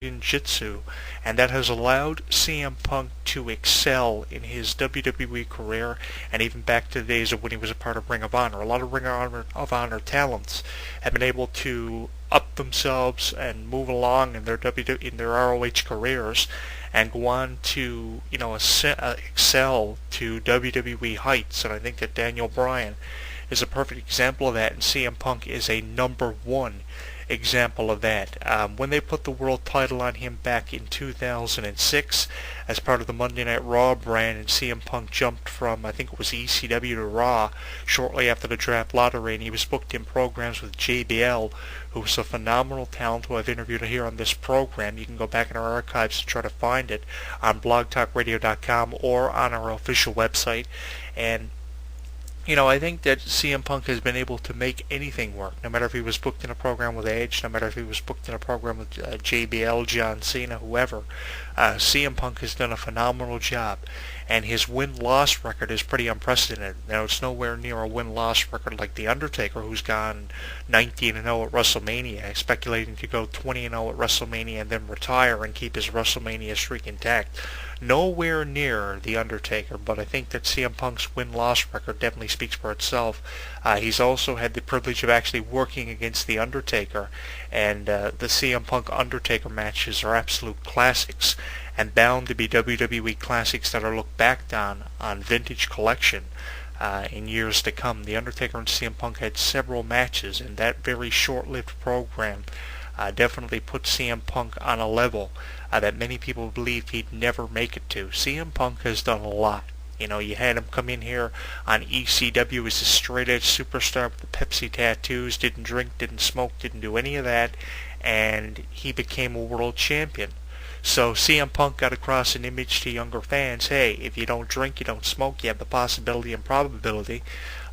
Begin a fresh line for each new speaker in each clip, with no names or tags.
Brazilian Jiu-Jitsu, and that has allowed CM Punk to excel in his WWE career, and even back to the days of when he was a part of Ring of Honor. A lot of Ring of Honor talents have been able to up themselves and move along in their ROH careers, and go on to excel to WWE heights. And I think that Daniel Bryan is a perfect example of that, and CM Punk is a number one example of that. When they put the world title on him back in 2006 as part of the Monday Night Raw brand, and CM Punk jumped from, I think it was ECW to Raw shortly after the draft lottery, and he was booked in programs with JBL, who was a phenomenal talent who I've interviewed here on this program. You can go back in our archives to try to find it on blogtalkradio.com or on our official website. And I think that CM Punk has been able to make anything work, no matter if he was booked in a program with Edge, no matter if he was booked in a program with JBL, John Cena, whoever. CM Punk has done a phenomenal job, and his win-loss record is pretty unprecedented. Now, it's nowhere near a win-loss record like The Undertaker, who's gone 19-0 at WrestleMania, speculating to go 20-0 at WrestleMania and then retire and keep his WrestleMania streak intact. Nowhere near The Undertaker, but I think that CM Punk's win-loss record definitely speaks for itself. He's also had the privilege of actually working against The Undertaker, and the CM Punk Undertaker matches are absolute classics, and bound to be WWE classics that are looked back on Vintage Collection in years to come. The Undertaker and CM Punk had several matches, and that very short-lived program definitely put CM Punk on a level that many people believed he'd never make it to. CM Punk has done a lot. You had him come in here on ECW as a straight-edge superstar with the Pepsi tattoos, didn't drink, didn't smoke, didn't do any of that, and he became a world champion. So CM Punk got across an image to younger fans: hey, if you don't drink, you don't smoke, you have the possibility and probability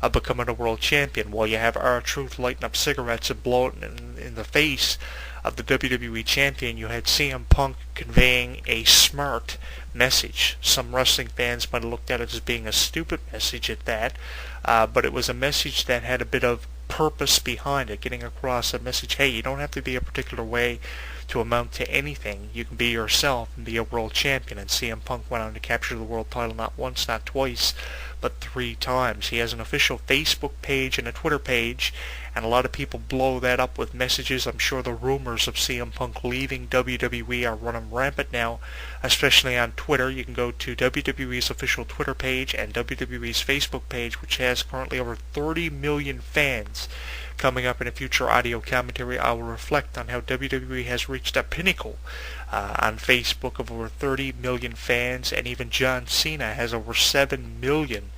of becoming a world champion. Well, you have R-Truth lighting up cigarettes and blowing in the face of the WWE champion. You had CM Punk conveying a smart message. Some wrestling fans might have looked at it as being a stupid message at that, but it was a message that had a bit of purpose behind it, getting across a message: hey, you don't have to be a particular way to amount to anything. You can be yourself and be a world champion. And CM Punk went on to capture the world title not once, not twice, but 3 times. He has an official Facebook page and a Twitter page, and a lot of people blow that up with messages. I'm sure the rumors of CM Punk leaving WWE are running rampant now, especially on Twitter. You can go to WWE's official Twitter page and WWE's Facebook page, which has currently over 30 million fans. Coming up in a future audio commentary, I will reflect on how WWE has reached a pinnacle on Facebook of over 30 million fans, and even John Cena has over 7 million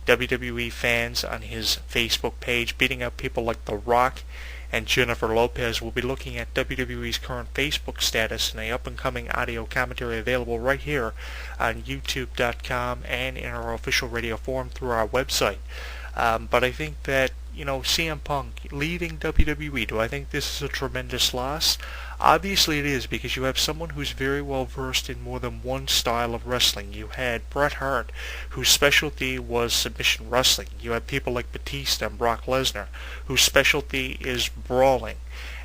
WWE fans on his Facebook page, beating out people like The Rock and Jennifer Lopez. We'll be looking at WWE's current Facebook status in an up-and-coming audio commentary available right here on YouTube.com and in our official radio forum through our website. But I think that, CM Punk leaving WWE, do I think this is a tremendous loss? Obviously it is, because you have someone who's very well versed in more than one style of wrestling. You had Bret Hart, whose specialty was submission wrestling. You had people like Batista and Brock Lesnar, whose specialty is brawling.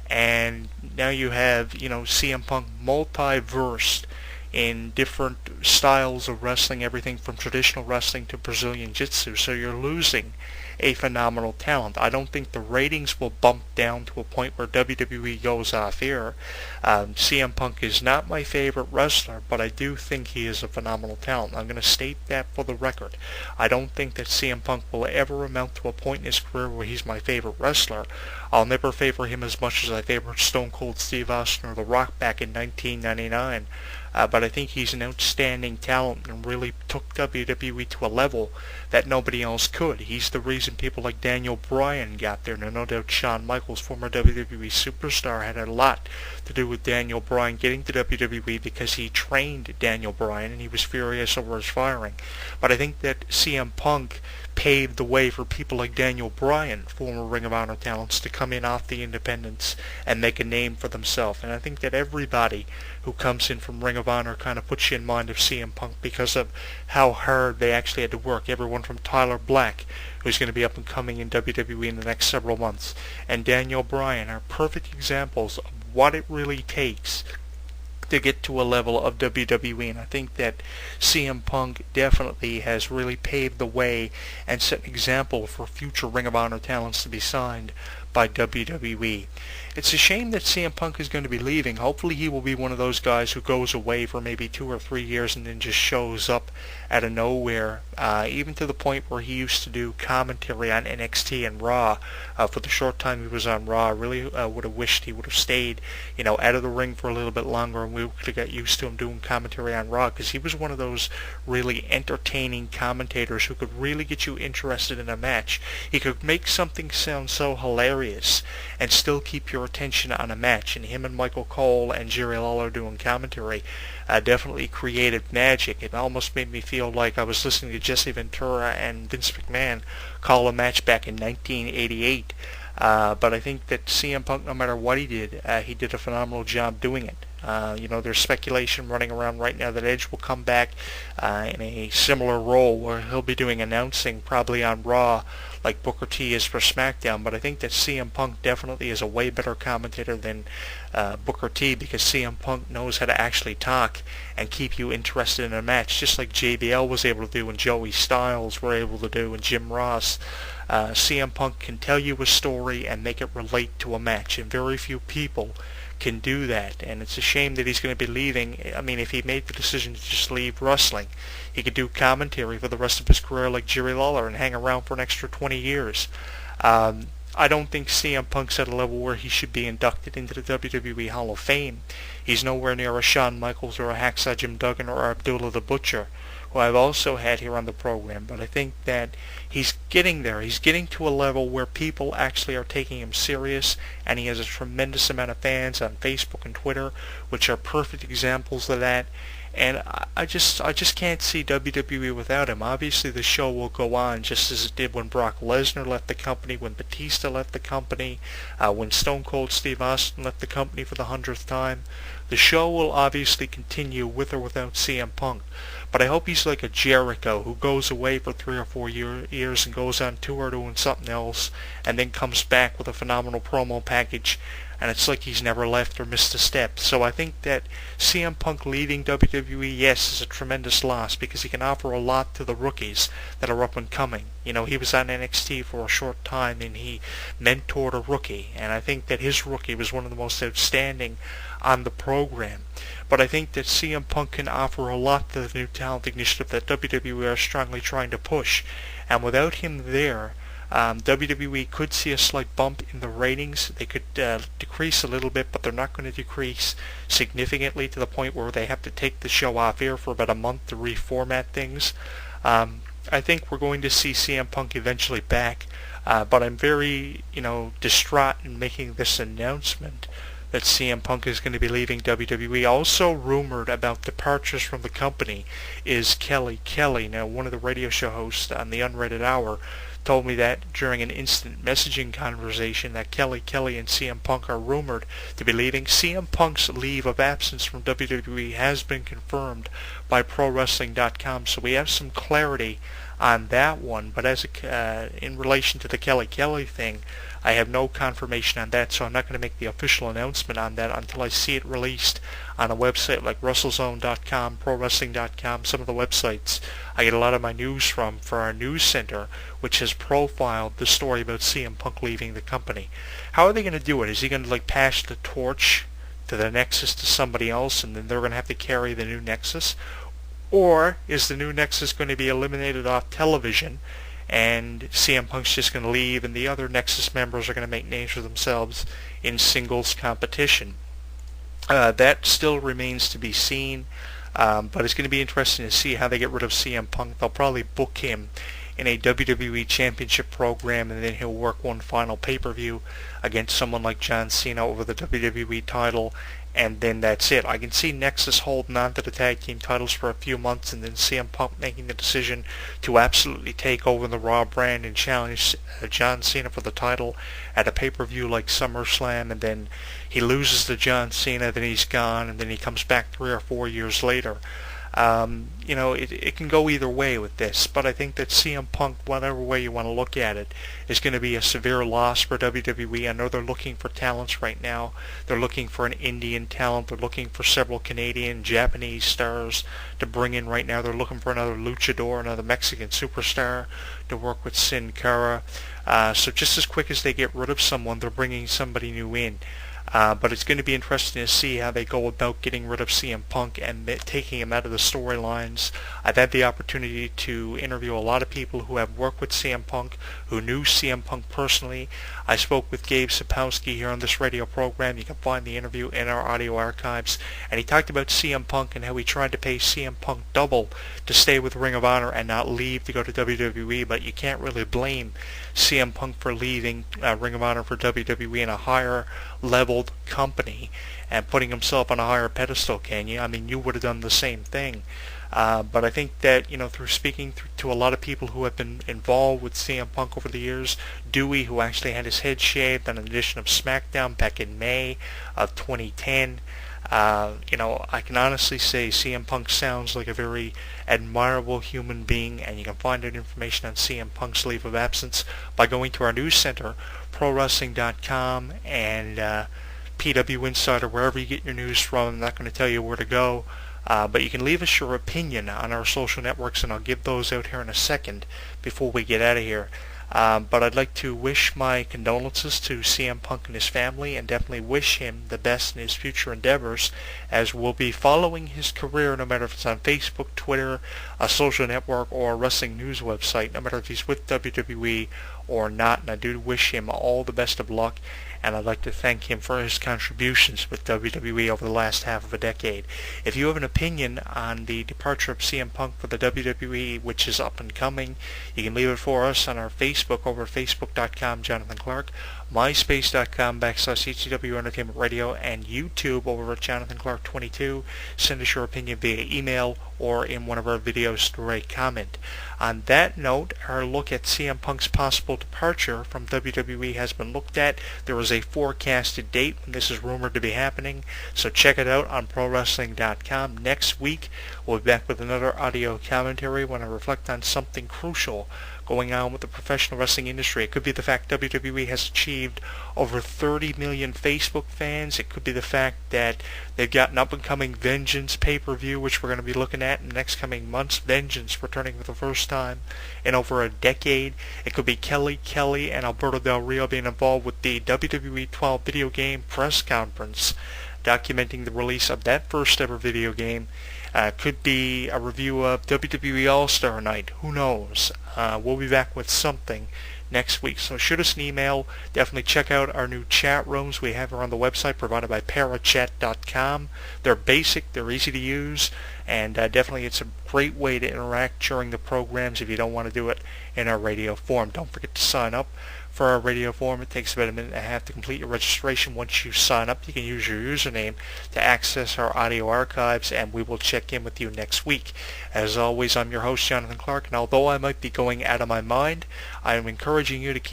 And now you have, CM Punk multi-versed in different styles of wrestling, everything from traditional wrestling to Brazilian Jiu-Jitsu. So you're losing a phenomenal talent. I don't think the ratings will bump down to a point where WWE goes off air. CM Punk is not my favorite wrestler, but I do think he is a phenomenal talent. I'm going to state that for the record. I don't think that CM Punk will ever amount to a point in his career where he's my favorite wrestler. I'll never favor him as much as I favored Stone Cold Steve Austin or The Rock back in 1999. But I think he's an outstanding talent and really took WWE to a level that nobody else could. He's the reason people like Daniel Bryan got there. Now, no doubt Shawn Michaels, former WWE superstar, had a lot to do with Daniel Bryan getting to WWE, because he trained Daniel Bryan and he was furious over his firing. But I think that CM Punk paved the way for people like Daniel Bryan, former Ring of Honor talents, to come in off the independents and make a name for themselves. And I think that everybody who comes in from Ring of Honor kind of puts you in mind of CM Punk because of how hard they actually had to work. Everyone from Tyler Black, who's going to be up and coming in WWE in the next several months, and Daniel Bryan are perfect examples of what it really takes to get to a level of WWE, and I think that CM Punk definitely has really paved the way and set an example for future Ring of Honor talents to be signed by WWE. It's a shame that CM Punk is going to be leaving. Hopefully he will be one of those guys who goes away for maybe 2 or 3 years and then just shows up out of nowhere, even to the point where he used to do commentary on NXT and Raw. For the short time he was on Raw, I really would have wished he would have stayed, out of the ring for a little bit longer, and we could have got used to him doing commentary on Raw, because he was one of those really entertaining commentators who could really get you interested in a match. He could make something sound so hilarious and still keep your attention on a match, and him and Michael Cole and Jerry Lawler doing commentary definitely created magic. It almost made me feel like I was listening to Jesse Ventura and Vince McMahon call a match back in 1988. But I think that CM Punk, no matter what he did a phenomenal job doing it. There's speculation running around right now that Edge will come back in a similar role where he'll be doing announcing probably on Raw like Booker T is for SmackDown, but I think that CM Punk definitely is a way better commentator than Booker T, because CM Punk knows how to actually talk and keep you interested in a match, just like JBL was able to do and Joey Styles were able to do and Jim Ross. CM Punk can tell you a story and make it relate to a match, and very few people can do that, and it's a shame that he's going to be leaving. I mean, if he made the decision to just leave wrestling, he could do commentary for the rest of his career like Jerry Lawler and hang around for an extra 20 years. I don't think CM Punk's at a level where he should be inducted into the WWE Hall of Fame. He's nowhere near a Shawn Michaels or a Hacksaw Jim Duggan or Abdullah the Butcher, who I've also had here on the program, but I think that he's getting there. He's getting to a level where people actually are taking him serious, and he has a tremendous amount of fans on Facebook and Twitter, which are perfect examples of that. And I just can't see WWE without him. Obviously, the show will go on just as it did when Brock Lesnar left the company, when Batista left the company, when Stone Cold Steve Austin left the company for the 100th time. The show will obviously continue with or without CM Punk. But I hope he's like a Jericho who goes away for 3 or 4 years and goes on tour doing something else, and then comes back with a phenomenal promo package, and it's like he's never left or missed a step. So I think that CM Punk leaving WWE, yes, is a tremendous loss, because he can offer a lot to the rookies that are up and coming. He was on NXT for a short time, and he mentored a rookie, and I think that his rookie was one of the most outstanding on the program. But I think that CM Punk can offer a lot to the new talent initiative that WWE are strongly trying to push. And without him there, WWE could see a slight bump in the ratings. They could decrease a little bit, but they're not going to decrease significantly to the point where they have to take the show off air for about a month to reformat things. I think we're going to see CM Punk eventually back, but I'm very, distraught in making this announcement that CM Punk is going to be leaving WWE. Also rumored about departures from the company is Kelly Kelly. Now, one of the radio show hosts on the Unrated Hour told me that during an instant messaging conversation that Kelly Kelly and CM Punk are rumored to be leaving. CM Punk's leave of absence from WWE has been confirmed by ProWrestling.com, so we have some clarity on that one. But as in relation to the Kelly Kelly thing, I have no confirmation on that, so I'm not going to make the official announcement on that until I see it released on a website like WrestleZone.com, ProWrestling.com, some of the websites I get a lot of my news from for our news center, which has profiled the story about CM Punk leaving the company. How are they going to do it? Is he going to pass the torch to the Nexus to somebody else, and then they're going to have to carry the new Nexus? Or is the new Nexus going to be eliminated off television, and CM Punk's just going to leave, and the other Nexus members are going to make names for themselves in singles competition? That still remains to be seen, but it's going to be interesting to see how they get rid of CM Punk. They'll probably book him in a WWE Championship program, and then he'll work one final pay-per-view against someone like John Cena over the WWE title, and then that's it. I can see Nexus holding on to the tag team titles for a few months, and then CM Punk making the decision to absolutely take over the Raw brand and challenge John Cena for the title at a pay-per-view like SummerSlam, and then he loses to John Cena, then he's gone, and then he comes back 3 or 4 years later. It can go either way with this, but I think that CM Punk, whatever way you want to look at it, is going to be a severe loss for WWE. I know they're looking for talents right now. They're looking for an Indian talent. They're looking for several Canadian, Japanese stars to bring in right now. They're looking for another luchador, another Mexican superstar to work with Sin Cara. So just as quick as they get rid of someone, they're bringing somebody new in. But it's going to be interesting to see how they go about getting rid of CM Punk and taking him out of the storylines. I've had the opportunity to interview a lot of people who have worked with CM Punk, who knew CM Punk personally. I spoke with Gabe Sapowski here on this radio program. You can find the interview in our audio archives. And he talked about CM Punk and how he tried to pay CM Punk double to stay with Ring of Honor and not leave to go to WWE. But you can't really blame CM Punk for leaving Ring of Honor for WWE in a higher leveled company and putting himself on a higher pedestal, can you? I mean, you would have done the same thing. But I think that, through speaking to a lot of people who have been involved with CM Punk over the years, Dewey, who actually had his head shaved on an edition of SmackDown back in May of 2010, I can honestly say CM Punk sounds like a very admirable human being, and you can find out information on CM Punk's leave of absence by going to our news center, ProWrestling.com, and PW Insider, wherever you get your news from. I'm not going to tell you where to go, but you can leave us your opinion on our social networks, and I'll give those out here in a second before we get out of here. But I'd like to wish my condolences to CM Punk and his family, and definitely wish him the best in his future endeavors, as we'll be following his career no matter if it's on Facebook, Twitter, a social network, or a wrestling news website, no matter if he's with WWE or not. And I do wish him all the best of luck, and I'd like to thank him for his contributions with WWE over the last half of a decade. If you have an opinion on the departure of CM Punk for the WWE, which is up and coming, you can leave it for us on our Facebook over at facebook.com, Jonathan Clarke, myspace.com/ECW Entertainment Radio, and YouTube over at Jonathan Clarke 22. Send us your opinion via email or in one of our videos through a comment. On that note, our look at CM Punk's possible departure from WWE has been looked at. There is a forecasted date when this is rumored to be happening, so check it out on ProWrestling.com. Next week, we'll be back with another audio commentary when I reflect on something crucial going on with the professional wrestling industry. It could be the fact WWE has achieved over 30 million Facebook fans. It could be the fact that they've got an up-and-coming Vengeance pay-per-view, which we're going to be looking at in the next coming months. Vengeance returning for the first time in over a decade. It could be Kelly and Alberto Del Rio being involved with the WWE 12 video game press conference, documenting the release of that first ever video game. Could be a review of WWE All-Star Night. Who knows? We'll be back with something next week. So shoot us an email. Definitely check out our new chat rooms we have here on the website provided by parachat.com. They're basic, they're easy to use, and definitely it's a great way to interact during the programs if you don't want to do it in our radio form. Don't forget to sign up for our radio form. It takes about a minute and a half to complete your registration. Once you sign up, you can use your username to access our audio archives, and we will check in with you next week. As always, I'm your host, Jonathan Clarke, and although I might be going out of my mind, I am encouraging you to keep